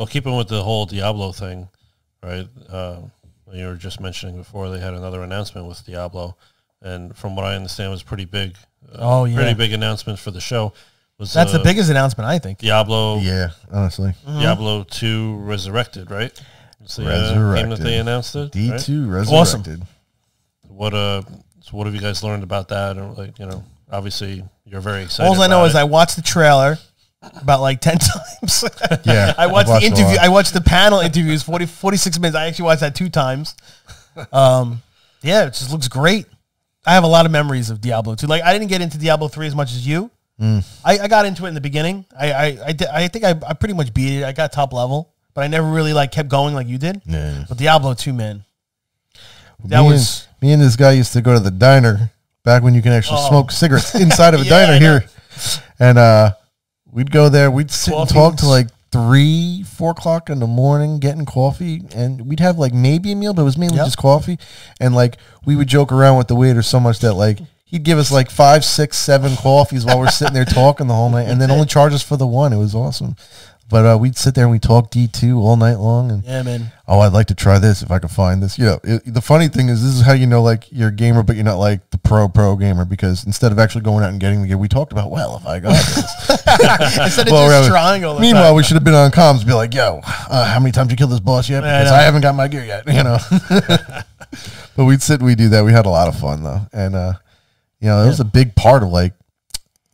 Well, keeping with the whole Diablo thing, right? You were just mentioning before they had another announcement with Diablo, and from what I understand, was pretty big. Pretty big announcement for the show. That's the biggest announcement, I think. Diablo. Yeah, honestly. Diablo 2 Resurrected, right? It's the game that they announced it. D2 right? Resurrected. Awesome. What have you guys learned about that? And like, obviously you're very excited. All I know is I watched the trailer about like 10 times. Yeah. I watched the interview. I watched the panel interviews, 46 minutes. I actually watched that 2 times. Yeah, it just looks great. I have a lot of memories of Diablo 2. Like, I didn't get into Diablo 3 as much as you. I got into it in the beginning. I think I pretty much beat it. I got top level, but I never really like kept going like you did. Yeah. But Diablo 2, man. Me and this guy used to go to the diner back when you can actually smoke cigarettes inside of a diner here. And we'd go there. We'd sit and talk to like 3, 4 o'clock in the morning, getting coffee, and we'd have like maybe a meal, but it was mainly just coffee. And like we would joke around with the waiter so much that like he'd give us like 5, 6, 7 coffees while we're sitting there talking the whole night, and then only charge us for the one. It was awesome. But we'd sit there and we'd talk D2 all night long. And yeah, man. Oh, I'd like to try this if I could find this. The funny thing is, this is how you know, like, you're a gamer, but you're not like the pro gamer, because instead of actually going out and getting the game, we talked about, well, if I got this. Instead of just trying all the meanwhile, time. we should have been on comms, be like, yo, how many times you killed this boss yet? Because I haven't got my gear yet, But we'd sit and we'd do that. We had a lot of fun, though. And, it was a big part of,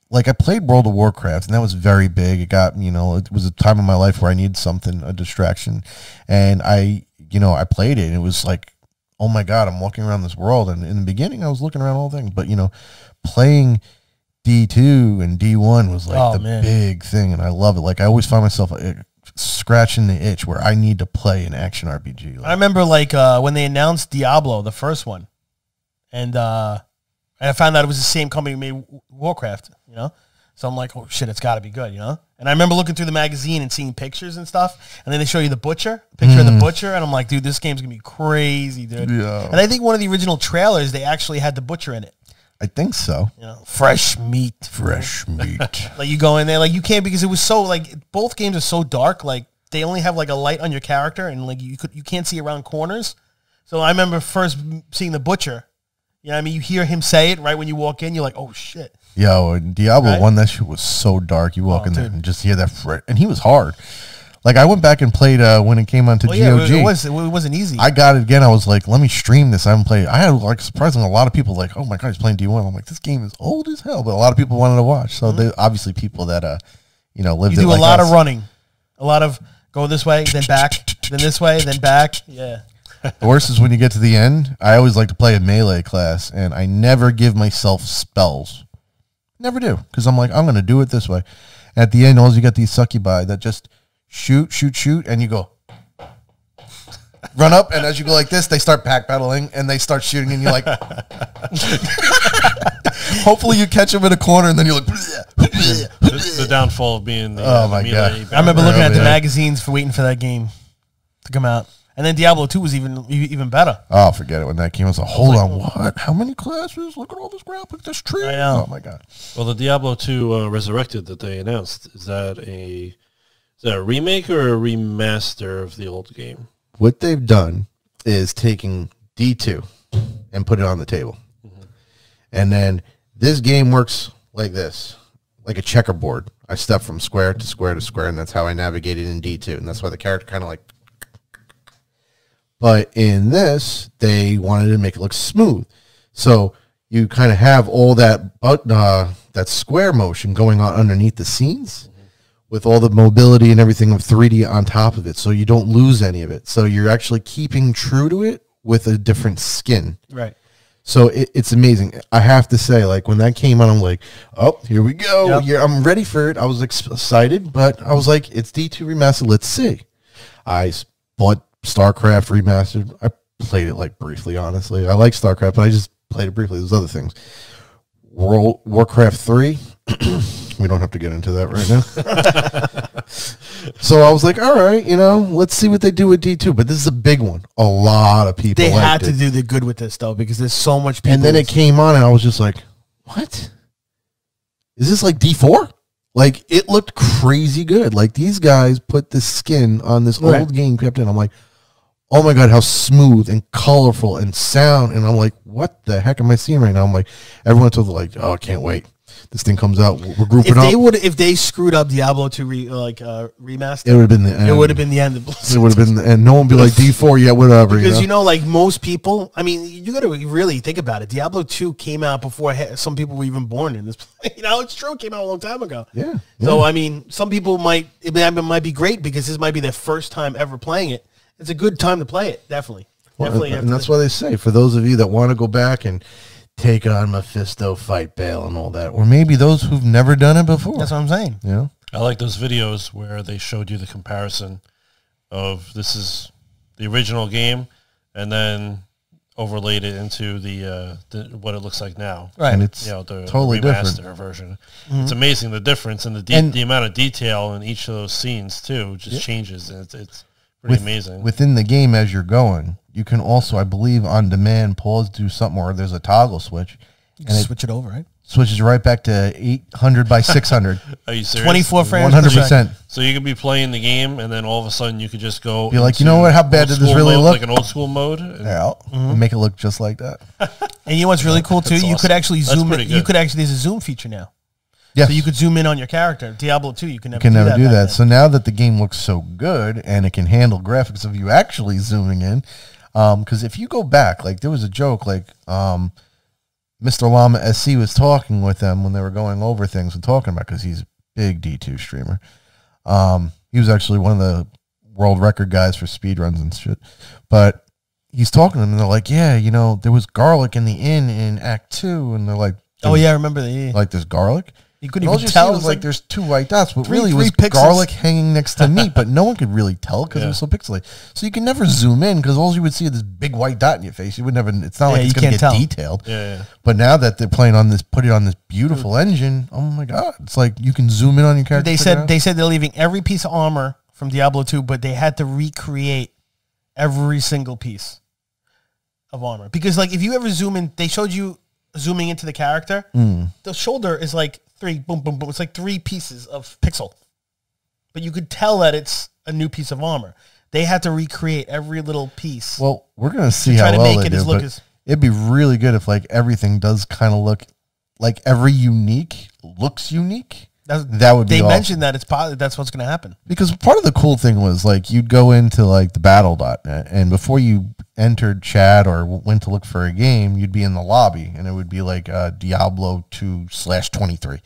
like I played World of Warcraft, and that was very big. It got, it was a time in my life where I needed something, a distraction. And I played it, and it was like, oh my God, I'm walking around this world. And in the beginning, I was looking around all things. But, playing D2 and D1 was like big thing, and I love it. Like, I always find myself scratching the itch where I need to play an action RPG. I remember, when they announced Diablo, the first one, and I found out it was the same company who made Warcraft, So I'm like, oh, shit, it's got to be good, And I remember looking through the magazine and seeing pictures and stuff, and then they show you the picture of the butcher, and I'm like, dude, this game's going to be crazy, dude. Yeah. And I think one of the original trailers, they actually had the butcher in it. I think so. Fresh meat. Fresh meat. Like, you go in there, like, you can't, because it was so, like, both games are so dark, like, they only have, like, a light on your character, and, like, you can't see around corners. So I remember first seeing the butcher. You hear him say it right when you walk in. You're like, oh, shit. Yo, and Diablo 1, that shit was so dark. You walk in there and just hear that. And he was hard. Like, I went back and played when it came onto GOG. It wasn't easy. I got it again. I was like, let me stream this. I haven't played. I had, like, surprisingly, a lot of people like, oh, my God, he's playing D1. I'm like, this game is old as hell. But a lot of people wanted to watch. So, they obviously people that, lived it. You do a lot of running. A lot of go this way, then back, then this way, then back. Yeah. The worst is when you get to the end. I always like to play a melee class, and I never give myself spells. Never do, because I'm like, I'm going to do it this way. And at the end, all you got these succubi that just shoot, and you go, run up, and as you go like this, they start backpedaling, and they start shooting, and you're like, hopefully you catch them in a corner, and then you're like, the downfall of being the oh my God. I remember looking at the magazines for waiting for that game to come out. And then Diablo 2 was even better. Oh, forget it. When that came, I was like, hold on, what? How many classes? Look at all this crap. Look at this tree. I know. Oh, my God. Well, the Diablo 2 Resurrected that they announced, is that a remake or a remaster of the old game? What they've done is taking D2 and put it on the table. Mm-hmm. And then this game works like this, like a checkerboard. I step from square to square to square, and that's how I navigated in D2. And that's why the character kind of like... But in this, they wanted to make it look smooth. So you kind of have all that that square motion going on underneath the scenes with all the mobility and everything of 3D on top of it. So you don't lose any of it. So you're actually keeping true to it with a different skin. Right. So it's amazing. I have to say, like, when that came out, I'm like, oh, here we go. Yep. Yeah, I'm ready for it. I was excited, but I was like, it's D2 remastered. Let's see. I bought StarCraft Remastered. I played it like briefly, honestly. I like StarCraft, but I just played it briefly. There's other things. Warcraft 3. We don't have to get into that right now. So I was like, all right, let's see what they do with D2. But this is a big one. A lot of people They had to do the good with this, though, because there's so much people. And then it came on, and I was just like, what? Is this like D4? Like, it looked crazy good. Like, these guys put this skin on this old game kept in. I'm like, oh my God, how smooth and colorful and sound. And I'm like, what the heck am I seeing right now? I'm like, everyone's like, oh, I can't wait. This thing comes out. We're grouping up. If they screwed up Diablo 2 remaster, it would have been the end. It would have been the end of BlizzCon. It would have been the end. No one would be like, D4 yet, whatever. Because, like, most people, I mean, you got to really think about it. Diablo 2 came out before some people were even born in this. It's true. It came out a long time ago. Yeah. So, I mean, some people might be great because this might be their first time ever playing it. It's a good time to play it, definitely. Well, and that's why they say, for those of you that want to go back and take on Mephisto, fight Bale, and all that, or maybe those who've never done it before. That's what I'm saying. Yeah, I like those videos where they showed you the comparison of this is the original game, and then overlaid it into the what it looks like now. Right, and it's the totally remaster different version. Mm-hmm. It's amazing the difference and the amount of detail in each of those scenes too just changes, and it's pretty amazing. Within the game, as you're going, you can also, I believe, on demand pause, do something, or there's a toggle switch. You can switch it over, right? Switches right back to 800 by 600. Are you serious? 24 frames 100%. So you could be playing the game, and then all of a sudden you could just go. Be like, you know what? How bad did this really look? Like an old school mode. And make it look just like that. And you know what's really cool too? Awesome. You could actually zoom in. You could actually, there's a zoom feature now. Yes. So you could zoom in on your character. Diablo 2, you can never do that. So now that the game looks so good and it can handle graphics of you actually zooming in, because if you go back, like there was a joke, like Mr. Llama SC was talking with them when they were going over things and talking about, because he's a big D2 streamer. He was actually one of the world record guys for speedruns and shit. But he's talking to them and they're like, yeah, there was garlic in the inn in Act 2. And they're like, oh yeah, I remember that. Like there's garlic? You couldn't even tell. It was like there's two white dots, but really was garlic hanging next to meat, but no one could really tell because it was so pixelated. So you can never zoom in because all you would see is this big white dot in your face. You would never. It's not like it's going to get detailed. Yeah. But now that they're playing on this, put it on this beautiful engine. Oh my God! It's like you can zoom in on your character. They said they're leaving every piece of armor from Diablo 2, but they had to recreate every single piece of armor because, like, if you ever zoom in, they showed you zooming into the character. The shoulder is like boom, boom, boom. It's like 3 pieces of pixel. But you could tell that it's a new piece of armor. They had to recreate every little piece. Well, we're going to see how well they do, but it'd be really good if, like, everything does kind of look like every unique looks unique. That would be They awesome. mentioned that that's what's going to happen. Because part of the cool thing was, like, you'd go into, like, the battle.net, and before you entered chat or went to look for a game, you'd be in the lobby, and it would be, like, Diablo 2/23.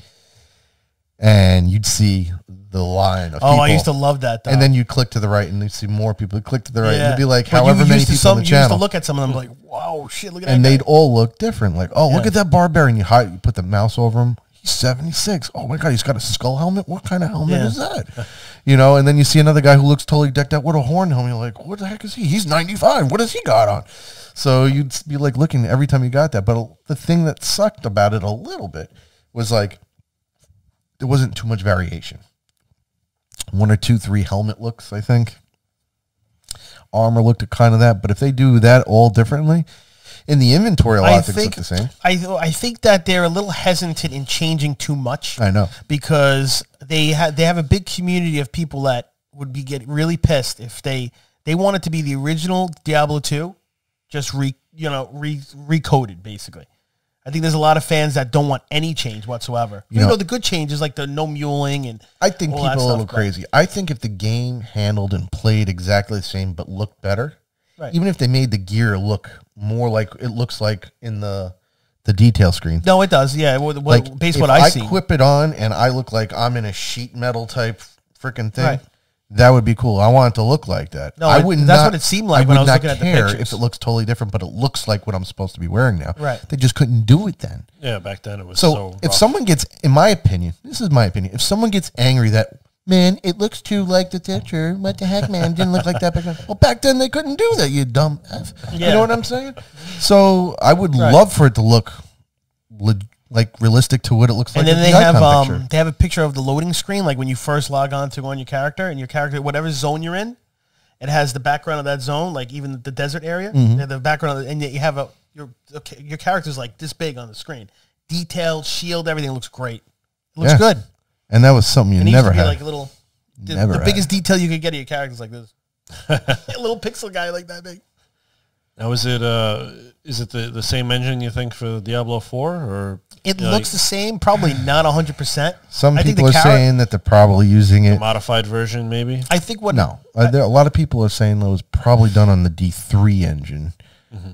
And you'd see the line of people. Oh, I used to love that, though. And then you'd click to the right, and you'd see more people. You'd click to the right, and it'd be, like, but however many people on the channel. You used to look at some of them like, wow, shit, look at that And guy. they'd all look different. Like, oh, look at that barbarian. You put the mouse over him. He's 76. Oh my God, he's got a skull helmet. What kind of helmet is that? And then you see another guy who looks totally decked out with a horn helmet. You're like, what the heck is he? He's 95. What has he got on? So you'd be like looking every time you got that. But the thing that sucked about it a little bit was, like, there wasn't too much variation. 1 or 2, 3 helmet looks, I think. Armor looked at kind of that. But if they do that all differently, in the inventory, a lot of things look the same. I think that they're a little hesitant in changing too much. I know. Because they have a big community of people that would get really pissed if they want it to be the original Diablo 2, just recoded, basically. I think there's a lot of fans that don't want any change whatsoever. You know, the good change is like the no muling and I think people are a little crazy. I think if the game handled and played exactly the same but looked better, even if they made the gear look more like it looks like in the detail screen. No, it does. Yeah, based on what I see. If I equip it on and I look like I'm in a sheet metal type freaking thing, that would be cool. I want it to look like that. No, that's what it seemed like when I was looking at the pictures. If it looks totally different, but it looks like what I'm supposed to be wearing now. Right. They just couldn't do it then. Yeah, back then it was so if someone gets, in my opinion, this is my opinion, if someone gets angry that, man, it looks too like the picture. What the heck, man? Didn't look like that back then. Well, back then they couldn't do that, you dumb F. Yeah. You know what I'm saying? So I would love for it to look like realistic to what it looks like. And then they have a picture of the loading screen, like when you first log on to go on your character, and your character, whatever zone you're in, it has the background of that zone, like even the desert area, the background, and you have your character's like this big on the screen, detailed shield, everything looks great. It looks good. And that was something you never had. Like a little, the biggest detail you could get of your characters like this. A little pixel guy like that big. Now, is it the same engine you think for Diablo 4 or it looks the same? Probably not 100%. Some people are saying that they're probably using it modified version, maybe. I think what a lot of people are saying that it was probably done on the D3 engine,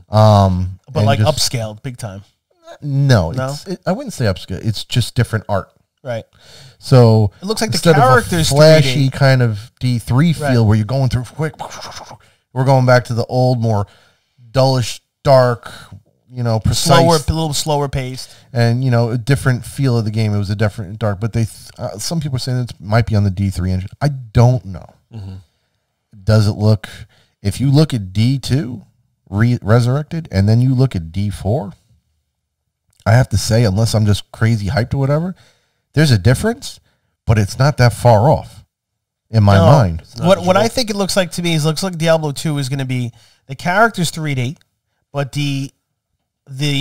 but like upscaled big time. No, I wouldn't say upscale. It's just different art. Right. So it looks like the characters flashy 3D. Kind of D3 feel where you're going through quick. We're going back to the old, more dullish, dark, precise, a little slower paced, and a different feel of the game. It was a different dark, but some people are saying it might be on the D3 engine. I don't know. Does it look? If you look at D2 Resurrected, and then you look at D4, I have to say, unless I'm just crazy hyped or whatever, there's a difference, but it's not that far off in my mind. What I think it looks like to me is looks like Diablo 2 is going to be the characters 3D, but the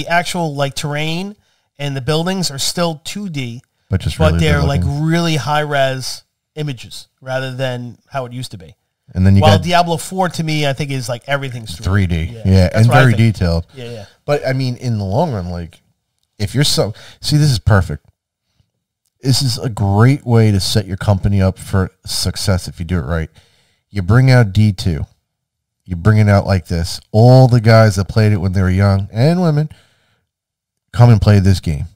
actual like terrain and the buildings are still 2D, but they're like really high res images rather than how it used to be. And then While Diablo 4 to me, I think is like everything's 3D. Yeah, and very detailed. Yeah. But I mean, in the long run, like if you're this is perfect. This is a great way to set your company up for success if you do it right. You bring out D2. You bring it out like this. All the guys that played it when they were young and women come and play this game.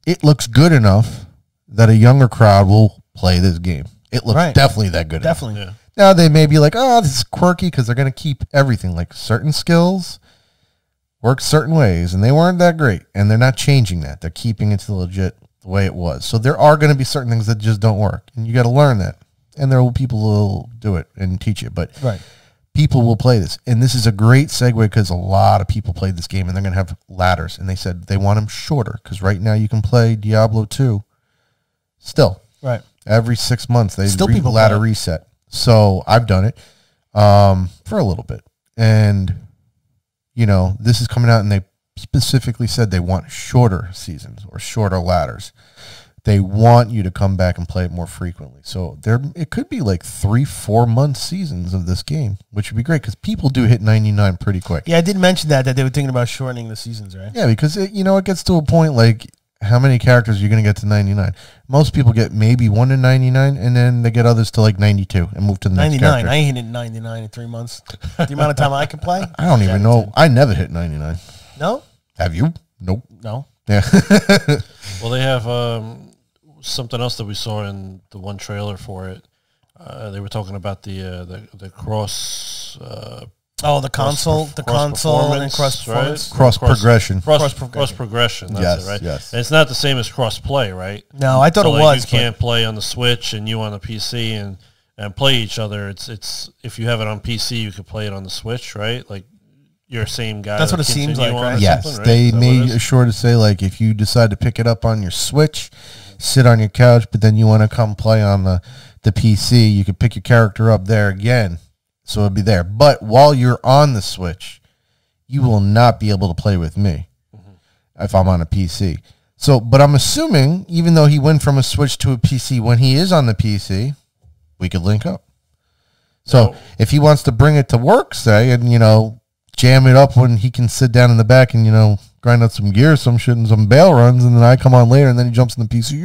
It looks good enough that a younger crowd will play this game. It looks definitely that good. Definitely. Yeah. Now they may be like, oh, this is quirky because they're going to keep everything. Like certain skills work certain ways, and they weren't that great. And they're not changing that. They're keeping it to the way it was. So there are going to be certain things that just don't work, and you got to learn that. And there will people who will do it and teach it, but people will play this. And this is a great segue because a lot of people played this game, and they're going to have ladders. And they said they want them shorter because right now you can play Diablo 2 still. Right. Every 6 months they ladder reset. So I've done it for a little bit, and this is coming out, and they specifically said they want shorter seasons or shorter ladders. They want you to come back and play it more frequently. So it could be like 3-4 month seasons of this game, which would be great because people do hit 99 pretty quick. Yeah, I did mention that they were thinking about shortening the seasons, right? Yeah, because it gets to a point like how many characters you're going to get to 99. Most people get maybe 1 to 99, and then they get others to like 92 and move to the next character. 99. I ain't hit 99 in 3 months. The amount of time I can play? I don't even know. I never hit 99. No? Have you? Nope. No. Yeah. Well, they have something else that we saw in the one trailer for it. They were talking about the cross. The console and cross progression. Cross progression. That's it, right? Yes. And it's not the same as cross play, right? No, I thought it was. You can't play on the Switch and you on the PC and play each other. It's if you have it on PC, you could play it on the Switch, right? Like you're same guy. That's what it seems like, right? Yes, right? They made sure to say like if you decide to pick it up on your Switch, sit on your couch, but then you want to come play on the PC, you could pick your character up there again. So it'll be there. But while you're on the Switch, you will not be able to play with me if I'm on a PC. So, but I'm assuming, even though he went from a Switch to a PC, when he is on the PC, we could link up. So if he wants to bring it to work, say, and, jam it up when he can sit down in the back and, grind out some gear, some shit, and some bail runs, and then I come on later, and then he jumps in the PC,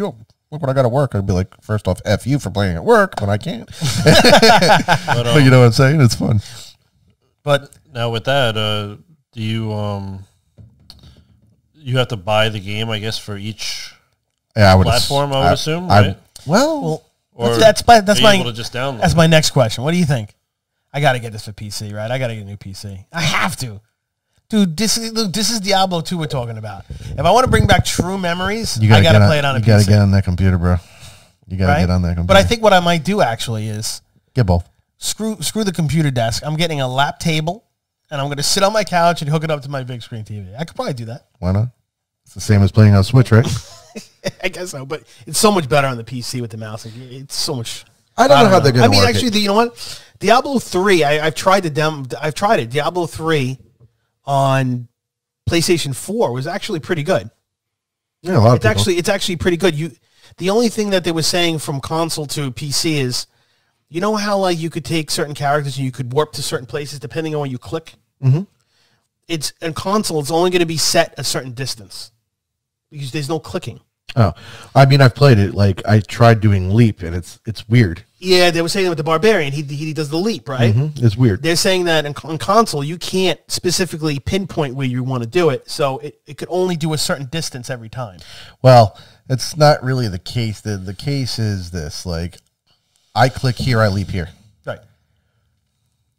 look what I got to work. I'd be like, first off, F you for playing at work when I can't. But you know what I'm saying? It's fun. But now with that, do you you have to buy the game, I guess, for each platform, I would assume, right? Well, or that's my able to just download. That's my next question. What do you think? I got to get this for PC, right? I got to get a new PC. I have to. Dude, this is Diablo 2 we're talking about. If I want to bring back true memories, I got to play it on a PC. You got to get on that computer, bro. You got to get on that computer. But I think what I might do actually is get both. Screw the computer desk. I'm getting a lap table, and I'm going to sit on my couch and hook it up to my big screen TV. I could probably do that. Why not? It's the same as playing on Switch, right? I guess so, but it's so much better on the PC with the mouse. It's so much. I don't know how they're going to work actually, you know what? Diablo 3, I've tried I've tried it. Diablo 3 on PlayStation 4 was actually pretty good. Yeah, a lot of people. It's actually pretty good. The only thing that they were saying from console to PC is, you know how like you could take certain characters and you could warp to certain places depending on when you click? Mm-hmm. It's in console, it's only going to be set a certain distance because there's no clicking. Oh, I mean, I've played it. Like, I tried doing leap, and it's weird. Yeah, they were saying with the Barbarian, he does the leap, right? Mm-hmm. It's weird. They're saying that in console, you can't specifically pinpoint where you want to do it, so it could only do a certain distance every time. Well, it's not really the case. The case is this, like, I click here, I leap here. Right.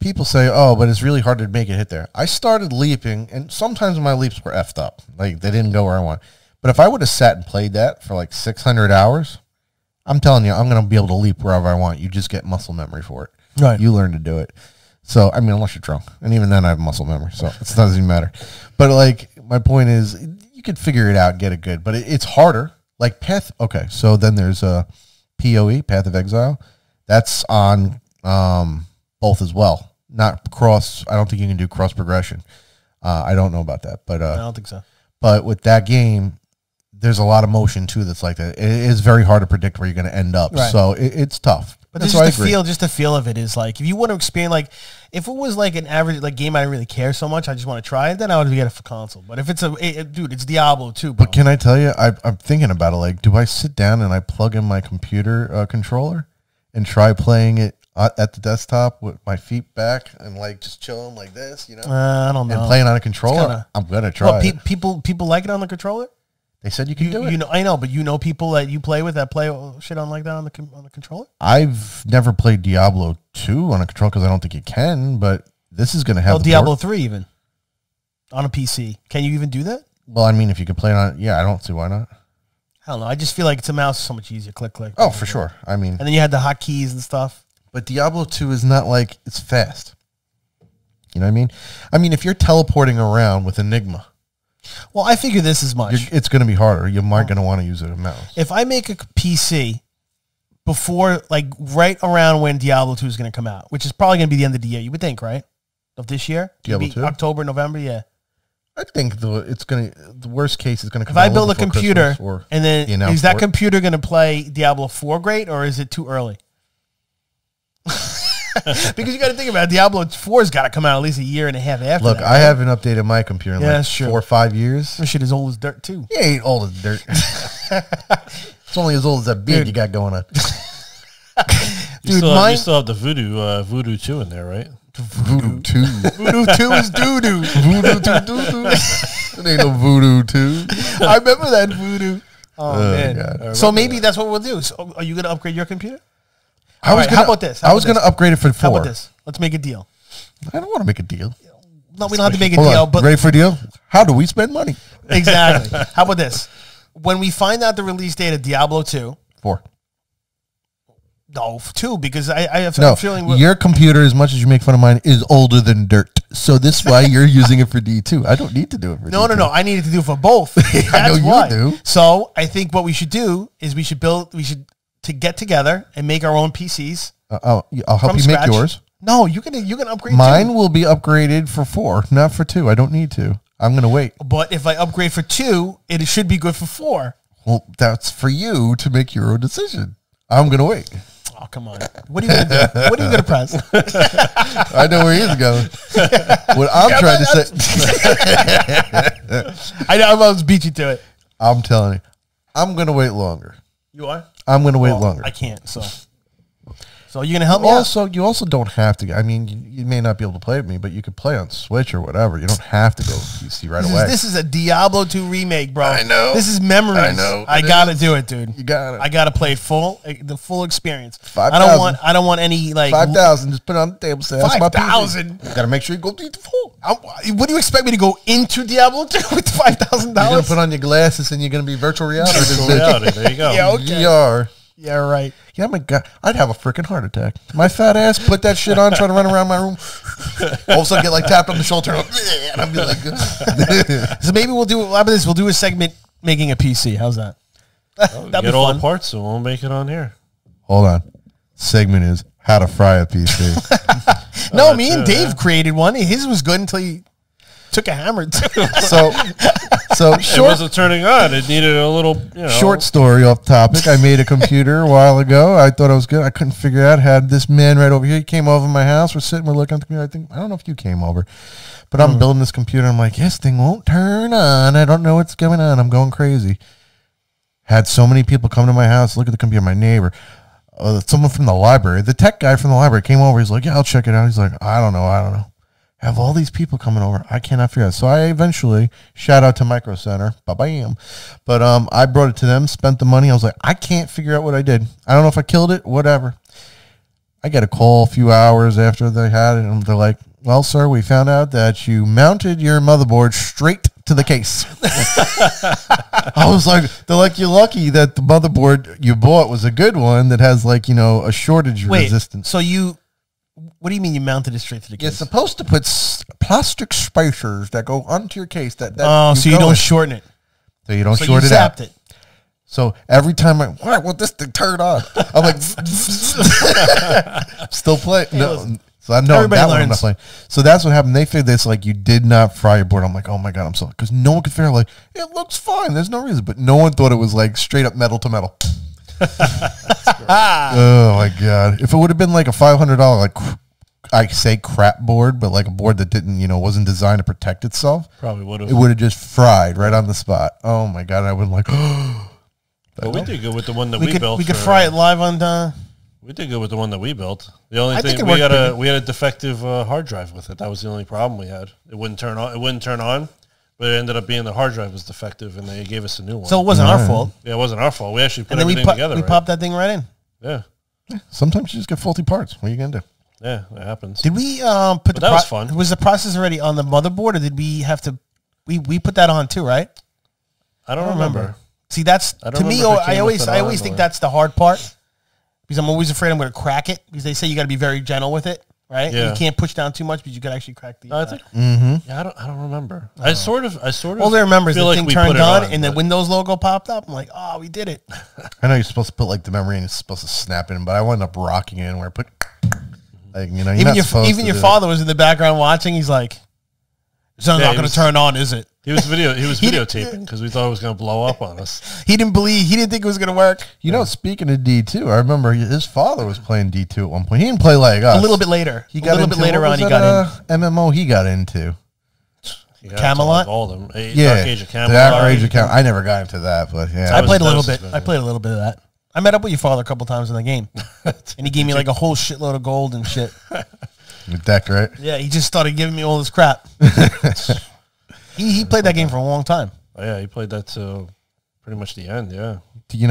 People say, oh, but it's really hard to make it hit there. I started leaping, and sometimes my leaps were effed up. Like, they didn't go where I want. But if I would have sat and played that for like 600 hours, I'm telling you, I'm going to be able to leap wherever I want. You just get muscle memory for it. Right. You learn to do it. So, I mean, unless you're drunk. And even then, I have muscle memory. So, it doesn't even matter. But, like, my point is, you could figure it out and get it good. But it's harder. Like, Path. Okay, so then there's PoE, Path of Exile. That's on both as well. Not cross. I don't think you can do cross progression. I don't know about that. But I don't think so. But with that game, there's a lot of motion too that's like that. It is very hard to predict where you're going to end up. Right. So it's tough. But just the feel of it is like, if you want to experience, like, if it was like an average like game I didn't really care so much, I just want to try it, then I would get it for console. But if it's dude, it's Diablo 2, bro. But can I tell you, I'm thinking about it. Like, do I sit down and I plug in my computer controller and try playing it at the desktop with my feet back and like just chilling like this, you know? I don't know. And playing on a controller, I'm gonna try. People like it on the controller. They said you can do it. You know, I know, but you know people that you play with that play shit on like that on the controller. I've never played Diablo 2 on a controller because I don't think you can. But this is going to have Diablo 3 even on a PC. Can you even do that? Well, I mean, if you could play it on, yeah, I don't see why not. I don't know. I just feel like it's a mouse so much easier. Click, click. Oh, for sure. I mean, and then you had the hotkeys and stuff. But Diablo 2 is not like it's fast. You know what I mean? I mean, if you're teleporting around with Enigma. Well, I figure this is much. It's going to be harder. You might going to want to use a mouse. If I make a PC before, like, right around when Diablo 2 is going to come out, which is probably going to be the end of the year, you would think, right? Of this year? Diablo 2? October, November, yeah. I think the worst case is going to come out. If I build a computer, and then is that computer going to play Diablo 4 great, or is it too early? Because you got to think about it, Diablo 4's got to come out at least a year and a half after. Look, I haven't updated my computer in like 4 or 5 years. This shit is old as dirt too. It ain't old as dirt. It's only as old as that beard you got going on. Dude, you still have the Voodoo 2 in there, right? Voodoo 2. Voodoo 2 is doo-doo. Voodoo 2 doo-doo. It ain't no Voodoo 2. I remember that Voodoo. Oh man. God. So maybe that's what we'll do. So are you going to upgrade your computer? How about this? I was going to upgrade it for 4. How about this? Let's make a deal. I don't want to make a deal. No, we don't have to make a deal. But ready for a deal? How do we spend money? Exactly. How about this? When we find out the release date of Diablo 2. 4. No, 2, because I have a feeling... your computer, as much as you make fun of mine, is older than dirt. So this is why you're using it for D2. I don't need to do it for D2. No. I need it to do it for both. I know you do. So I think what we should do is we should to get together and make our own PCs. I'll help you make yours. No, you can upgrade. Mine will be upgraded for 4, not for 2. I don't need to. I'm going to wait. But if I upgrade for 2, it should be good for 4. Well, that's for you to make your own decision. I'm going to wait. Oh, come on. What are you going to do? What are you going to press? I know where he's going. What I'm trying to say. I know I'm about to beat you to it. I'm telling you. I'm going to wait longer. You are? I'm going to wait longer. I can't, so you're going to help me out? You also don't have to. I mean, you may not be able to play with me, but you could play on Switch or whatever. You don't have to go PC right away. This is a Diablo 2 remake, bro. I know. This is memories. I know. I got to do it, dude. You got it. I got to play the full experience. 5,000. I don't want any, like... 5,000. Just put it on the table. 5,000? Got to make sure you go to the full. What do you expect me to go into Diablo 2 with $5,000? You're going to put on your glasses and you're going to be virtual reality. There you go. Yeah, okay. VR. Yeah, right. Yeah, my God, I'd have a freaking heart attack. My fat ass put that shit on, trying to run around my room. All of a sudden, get like tapped on the shoulder, and I'd be like, so maybe we'll do this. We'll do a segment making a PC. How's that? Get all the parts, so we'll make it on here. Hold on. Segment is how to fry a PC. Me and Dave created one. His was good until he took a hammer. So it wasn't turning on. It needed a little, Short story off topic. I made a computer a while ago. I thought I was good. I couldn't figure out. Had this man right over here. He came over my house. We're sitting. We're looking at the computer. I don't know if you came over, but I'm building this computer. I'm like, this thing won't turn on. I don't know what's going on. I'm going crazy. Had so many people come to my house. Look at the computer. My neighbor. Someone from the library. The tech guy from the library came over. He's like, yeah, I'll check it out. He's like, I don't know. Have all these people coming over. I cannot figure out. So I eventually, shout out to Micro Center, ba-bam. But I brought it to them, spent the money. I was like, I can't figure out what I did. I don't know if I killed it, whatever. I get a call a few hours after they had it, and they're like, well, sir, we found out that you mounted your motherboard straight to the case. I was like, they're like, you're lucky that the motherboard you bought was a good one that has like, a shortage resistance. So what do you mean you mounted it straight to the case? You're supposed to put plastic spacers that go onto your case. So you don't shorten it. So you don't short it out. It. So every time why won't this thing turn on? I'm like, still playing. No. So I know that one I'm not playing. So that's what happened. They figured this like you did not fry your board. I'm like, oh my God, I'm so, because no one could figure out like, it looks fine. There's no reason. But no one thought it was like straight up metal to metal. Oh my God! If it would have been like a $500 like I say crap board, but like a board that didn't wasn't designed to protect itself, probably would have. It would have just fried right on the spot. Oh my God! I would like. But we did good with the one that we built. We could fry it live on. We did good with the one that we built. The only thing we had a defective hard drive with it. That was the only problem we had. It wouldn't turn on. But it ended up being the hard drive was defective, and they gave us a new one. So it wasn't our fault. Yeah, it wasn't our fault. We actually put everything together. We popped that thing right in. Yeah. Sometimes you just get faulty parts. What are you gonna do? Yeah, that happens. Did we put that was fun. Was the process already on the motherboard, or did we have to? We put that on too, right? I don't remember. See, that's to me. I always think that's the hard part because I'm always afraid I'm going to crack it because they say you got to be very gentle with it. Right, yeah. You can't push down too much, but you could actually crack the. I think. Yeah, I don't remember. I sort of. All I remember is the thing turned on and the Windows logo popped up. I'm like, oh, we did it. I know you're supposed to put like the memory and it's supposed to snap in, but I wound up rocking it in where I put. Like even your father was in the background watching. He's like, "It's not going to turn on, is it?" He was videotaping because we thought it was going to blow up on us. He didn't think it was going to work. Speaking of D2, I remember his father was playing D2 at one point. He didn't play like us. A little bit later. He got MMO he got into. Camelot? All of them. Dark Age of Camelot. I never got into that, but yeah. I played a little bit. I played a little bit of that. I met up with your father a couple times in the game. And he gave me like a whole shitload of gold and shit. Your deck, right? Yeah, he just started giving me all this crap. He played that game for a long time. Oh, yeah, he played that till pretty much the end, yeah.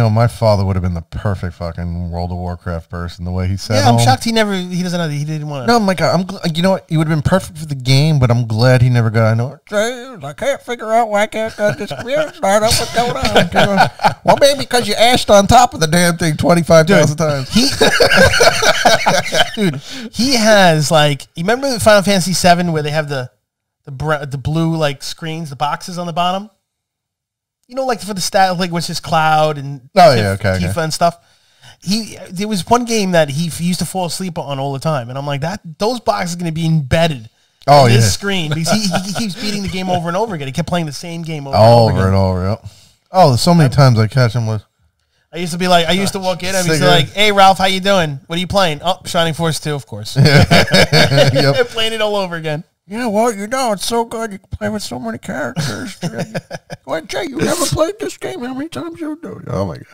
My father would have been the perfect fucking World of Warcraft person, the way he said. Yeah, I'm shocked he didn't want to. No, my God, you know what? He would have been perfect for the game, but I'm glad he never got. I can't figure out why I can't get this computer start up. What's going on? Well, maybe because you ashed on top of the damn thing 25,000 times. He has like, you remember Final Fantasy VII where they have the blue like screens, the boxes on the bottom? Like for the stat, like which is Cloud and Tifa and stuff. There was one game that he used to fall asleep on all the time, and I'm like, those boxes are going to be embedded in his screen because he keeps beating the game over and over again. He kept playing the same game over and over. Yep. Oh, there's so many times I catch him with. I used to walk in and be like, "Hey, Ralph, how you doing? What are you playing?" Oh, Shining Force 2, of course. Yep. Playing it all over again. Yeah, well, it's so good. You can play with so many characters. Well, Jay, you never played this game. How many times you do? Oh, my God.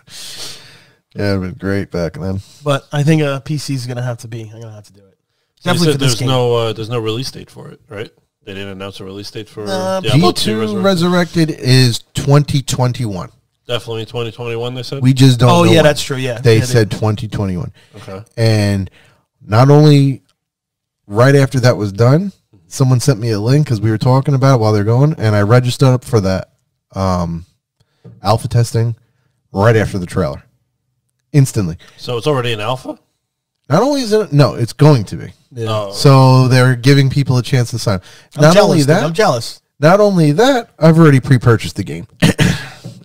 Yeah, it was great back then. But I think a PC is going to have to be. I'm going to have to do it. Definitely for this game. There's no release date for it, right? They didn't announce a release date for Diablo 2 Resurrected is 2021. Definitely 2021, they said? We just don't know. Oh, yeah, that's true, yeah. They said 2021. Okay. And not only right after that was done, someone sent me a link because we were talking about it while they're going, and I registered up for that alpha testing right after the trailer. Instantly. So it's already an alpha? Not only is it, no, it's going to be. Yeah. Oh. So they're giving people a chance to sign. I'm jealous. Not only that, I've already pre-purchased the game.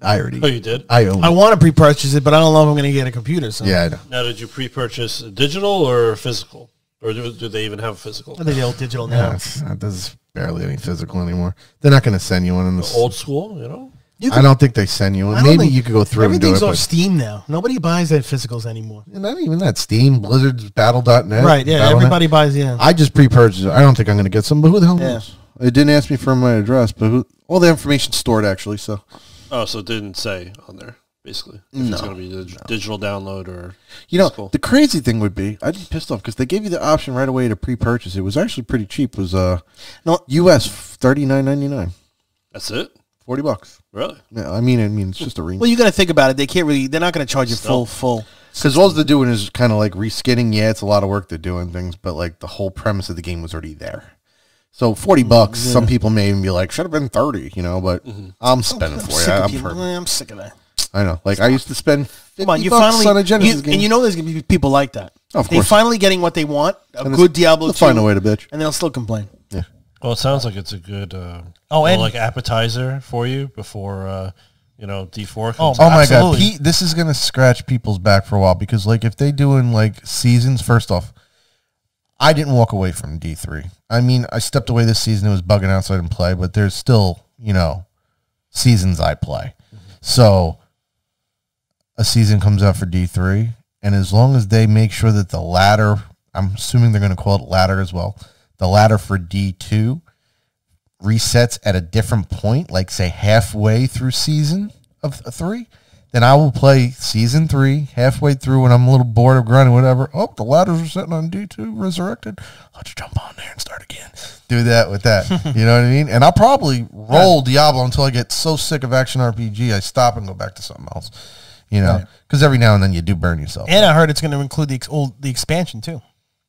Oh, you did? I own it. I want to pre-purchase it, but I don't know if I'm going to get a computer. So. Yeah, I know. Now, did you pre-purchase digital or physical? Or do they even have physical? They all digital now. Yeah, there's barely any physical anymore. They're not going to send you one in the old school, you know? I don't think they send you one. Maybe you could go through and do it. Everything's off Steam now. Nobody buys that physicals anymore. Not even that. Steam, Blizzard's, Battle.net. Right, yeah. Everybody buys, yeah. I just pre-purchased it. I don't think I'm going to get some, but who the hell knows? It didn't ask me for my address, but all the information's stored, actually, so. Oh, so it didn't say on there, basically. If it's going to be the digital download or physical. The crazy thing would be, I'd be pissed off, because they gave you the option right away to pre-purchase. It was actually pretty cheap. It was US $39.99. That's it? $40. Really? Yeah, I mean, it's just a ring. Well, you got to think about it. They can't really. They're not going to charge you full. Because all they're doing is kind of like reskinning. Yeah, it's a lot of work they're doing things, but like the whole premise of the game was already there. So $40. Some people may even be like, should have been 30, you know. But I'm spending I'm sick of that. I know. Like I used to spend $50 on a Genesis game, and you know there's going to be people like that. Of course, they're finally getting what they want. A good Diablo 2. They'll find a way to bitch, and they'll still complain. Yeah. Well, it sounds like it's a good like appetizer for you before D4 comes out. My God, this is going to scratch people's back for a while because like if they doing like seasons, first off, I didn't walk away from D3. I mean, I stepped away this season. It was bugging out, so I didn't play, but there's still, seasons I play. So a season comes out for D3, and as long as they make sure that the ladder, I'm assuming they're going to call it ladder as well, the ladder for D2 resets at a different point, like say halfway through season of 3, then I will play season 3 halfway through when I'm a little bored of grinding, whatever. Oh, the ladders are sitting on D2 Resurrected. I'll just jump on there and start again. Do that with that. You know what I mean? And I'll probably roll Diablo until I get so sick of action RPG I stop and go back to something else. Because every now and then you do burn yourself. And I heard it's going to include the expansion too.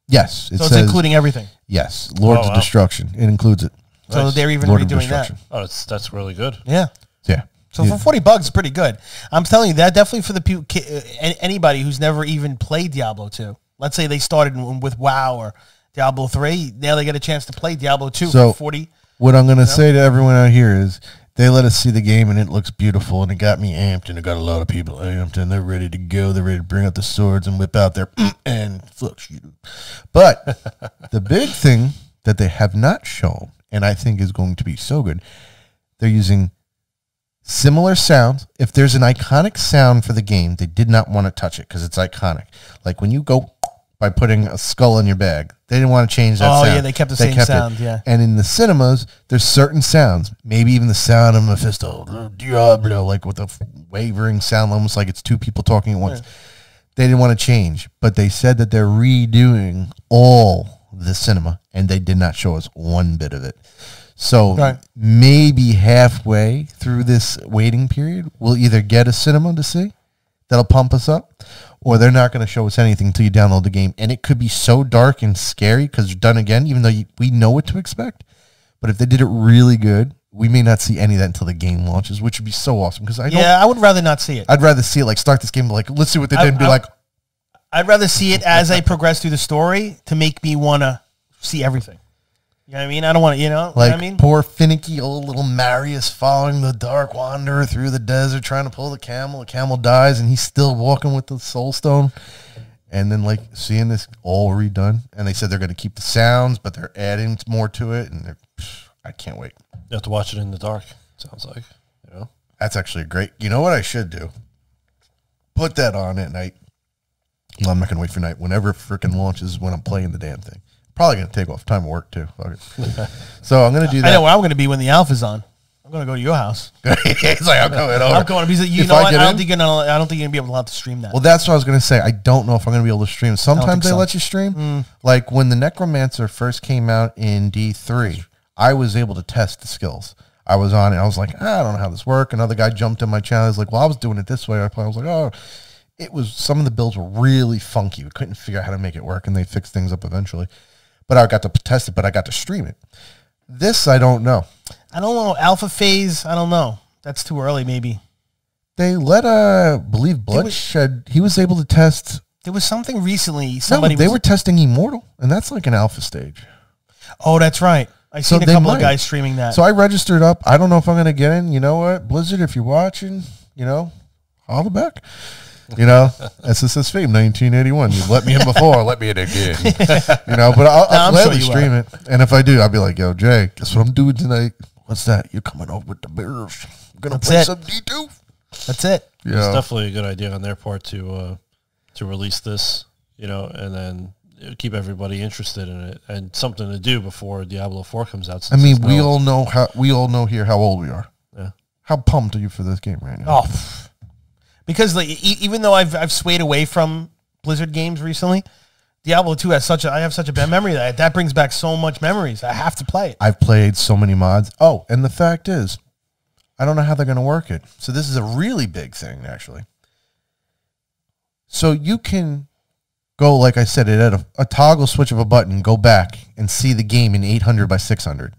Yes. So it's including everything. Yes. Lords of Destruction. It includes it. So they're even redoing that. Oh, that's really good. Yeah. Yeah. So for $40, it's pretty good. I'm telling you, that definitely for the anybody who's never even played Diablo 2. Let's say they started with WoW or Diablo 3. Now they get a chance to play Diablo 2 for 40. What I'm going to say to everyone out here is they let us see the game and it looks beautiful and it got me amped and it got a lot of people amped and they're ready to go. They're ready to bring out the swords and whip out their and fuck you. But the big thing that they have not shown, and I think is going to be so good, they're using similar sounds. If there's an iconic sound for the game, they did not want to touch it because it's iconic. Like when you go by putting a skull in your bag, they didn't want to change that sound. Oh, yeah, they kept the same sound, yeah. And in the cinemas, there's certain sounds, maybe even the sound of Mephisto, Diablo, like with a wavering sound, almost like it's two people talking at once. Yeah. They didn't want to change, but they said that they're redoing all the cinema, and they did not show us one bit of it. So maybe halfway through this waiting period, we'll either get a cinema to see that'll pump us up, or they're not going to show us anything until you download the game. And it could be so dark and scary because it's done again, even though we know what to expect. But if they did it really good, we may not see any of that until the game launches, which would be so awesome. Because I would rather not see it. I'd rather see it like start this game like let's see what they did and be like. I'd rather see it as I progress through the story to make me want to see everything. You know what I mean? I don't want to, like what I mean? Poor finicky old little Marius following the Dark Wanderer through the desert trying to pull the camel. The camel dies and he's still walking with the soul stone. And then like seeing this all redone. And they said they're going to keep the sounds, but they're adding more to it. And I can't wait. You have to watch it in the dark, sounds like. That's actually great. You know what I should do? Put that on at night. Well, I'm not going to wait for night. Whenever it freaking launches when I'm playing the damn thing. Probably going to take off time of work, too. So I'm going to do that. I know where I'm going to be when the alpha's on. I'm going to go to your house. He's like, I'm going over. I'm going. You know what? I don't think you're going to be able to stream that. Well, that's what I was going to say. I don't know if I'm going to be able to stream. Sometimes they let you stream. Like when the Necromancer first came out in D3, I was able to test the skills. I was on it. I was like, I don't know how this works. Another guy jumped in my channel. He's like, well, I was doing it this way. I was like, oh. It was, some of the builds were really funky. We couldn't figure out how to make it work, and they fixed things up eventually. But I got to test it, but I got to stream it. This, I don't know. I don't know. Alpha phase, I don't know. That's too early, maybe. They let, believe Bloodshed, he was able to test. There was something recently. They were testing Immortal, and that's like an alpha stage. Oh, that's right. I've seen a couple of guys streaming that. So I registered up. I don't know if I'm going to get in. You know what? Blizzard, if you're watching, holler back. You know, SSS Fame 1981. You've let me in before, let me in again. You know, but I'll gladly stream it. And if I do, I'll be like, yo, Jay, guess what I'm doing tonight? What's that? You're coming over with the bears. I'm going to play some D2. That's it. Yeah. It's definitely a good idea on their part to release this, you know, and then keep everybody interested in it and something to do before Diablo 4 comes out. I mean, we all know here how old we are. Yeah. How pumped are you for this game right now? Oh, because like even though I've swayed away from Blizzard games recently, Diablo 2 has I have such a bad memory that brings back so much memories. I have to play it. I've played so many mods. Oh, and the fact is, I don't know how they're going to work it. So this is a really big thing, actually. So you can go, like I said, it at a toggle switch of a button, go back and see the game in 800 by 600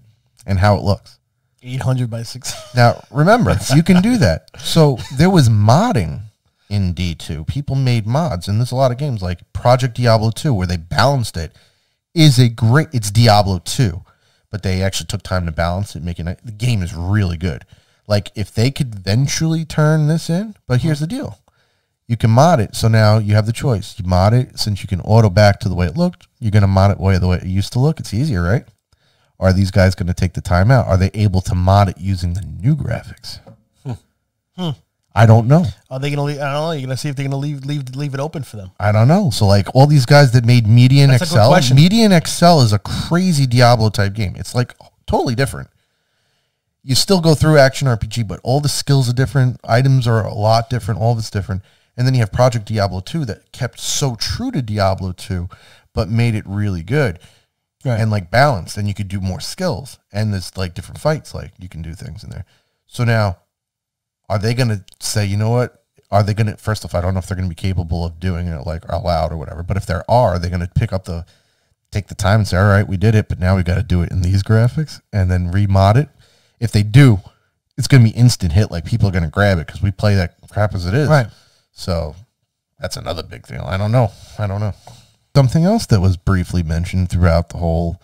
and how it looks. 800 by 600. Now, remember, you can do that. So there was modding in D2. People made mods, and there's a lot of games like Project Diablo 2 where they balanced it. It's Diablo 2, but they actually took time to balance it, making it. The game is really good. Like, if they could eventually turn this in, but here's the deal. You can mod it, so now you have the choice. You mod it, since you can auto back to the way it looked, you're going to mod it the way it used to look. It's easier, right? Are these guys going to take the time out? Are they able to mod it using the new graphics? I don't know. Are they going to leave? I don't know. You're going to see if they're going to leave it open for them. I don't know. So, like, all these guys that made Media and Excel. Media and Excel is a crazy Diablo-type game. It's, like, totally different. You still go through action RPG, but all the skills are different. Items are a lot different. All of it's different. And then you have Project Diablo 2 that kept so true to Diablo 2, but made it really good. Right. And like balanced, and you could do more skills. And there's like different fights, like you can do things in there. So now, are they going to say, you know what? Are they going to, first off, I don't know if they're going to be capable of doing it like aloud or whatever, but if there are they going to take the time and say, all right, we did it, but now we got to do it in these graphics and then remod it? If they do, it's going to be instant hit. Like people are going to grab it because we play that crap as it is. Right. So that's another big deal. I don't know. Something else that was briefly mentioned throughout the whole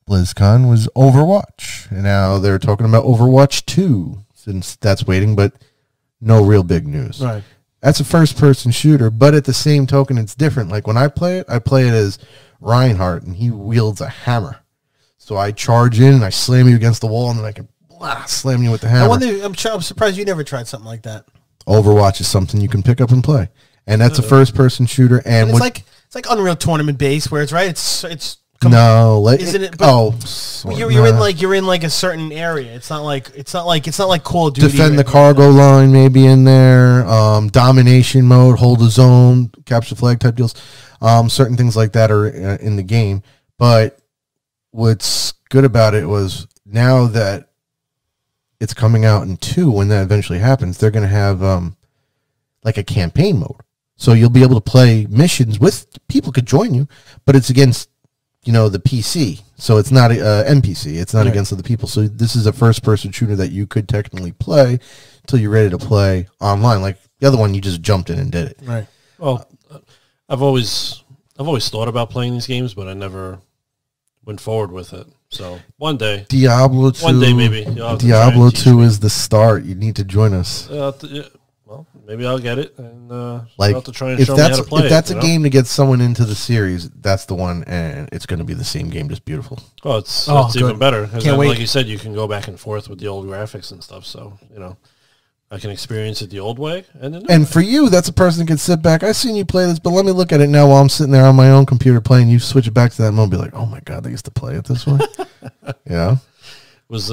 BlizzCon was Overwatch. And now they're talking about Overwatch 2 since that's waiting, but no real big news. Right. That's a first-person shooter, but at the same token, it's different. Like when I play it as Reinhardt, and he wields a hammer. So I charge in and I slam you against the wall, and then I can slam you with the hammer. I'm surprised you never tried something like that. Overwatch is something you can pick up and play, and that's a first-person shooter. And it's like Unreal Tournament based, where it's right. It's isn't it? You're in like a certain area. It's not like Call of Duty. Defend the cargo line, maybe in there. Domination mode, hold the zone, capture flag type deals. Certain things like that are in the game. But what's good about it was now that it's coming out in 2, when that eventually happens, they're going to have like a campaign mode. So you'll be able to play missions with people could join you, but it's against, the PC. So it's not NPC. It's not against other people. So this is a first-person shooter that you could technically play until you're ready to play online. Like the other one, you just jumped in and did it. Right. Well, I've always thought about playing these games, but I never went forward with it. So one day, Diablo 2. One day, maybe Diablo 2 is the start. You need to join us. Well, maybe I'll get it, and I'll have to try and if show me how to play it. If that's a game to get someone into the series, that's the one, and it's going to be the same game, just beautiful. Oh, it's even better. Because like you said, you can go back and forth with the old graphics and stuff. So I can experience it the old way, and for you, that's a person that can sit back. I've seen you play this, but let me look at it now while I'm sitting there on my own computer playing. You switch it back to that mode, and be like, oh my god, they used to play it this way. Was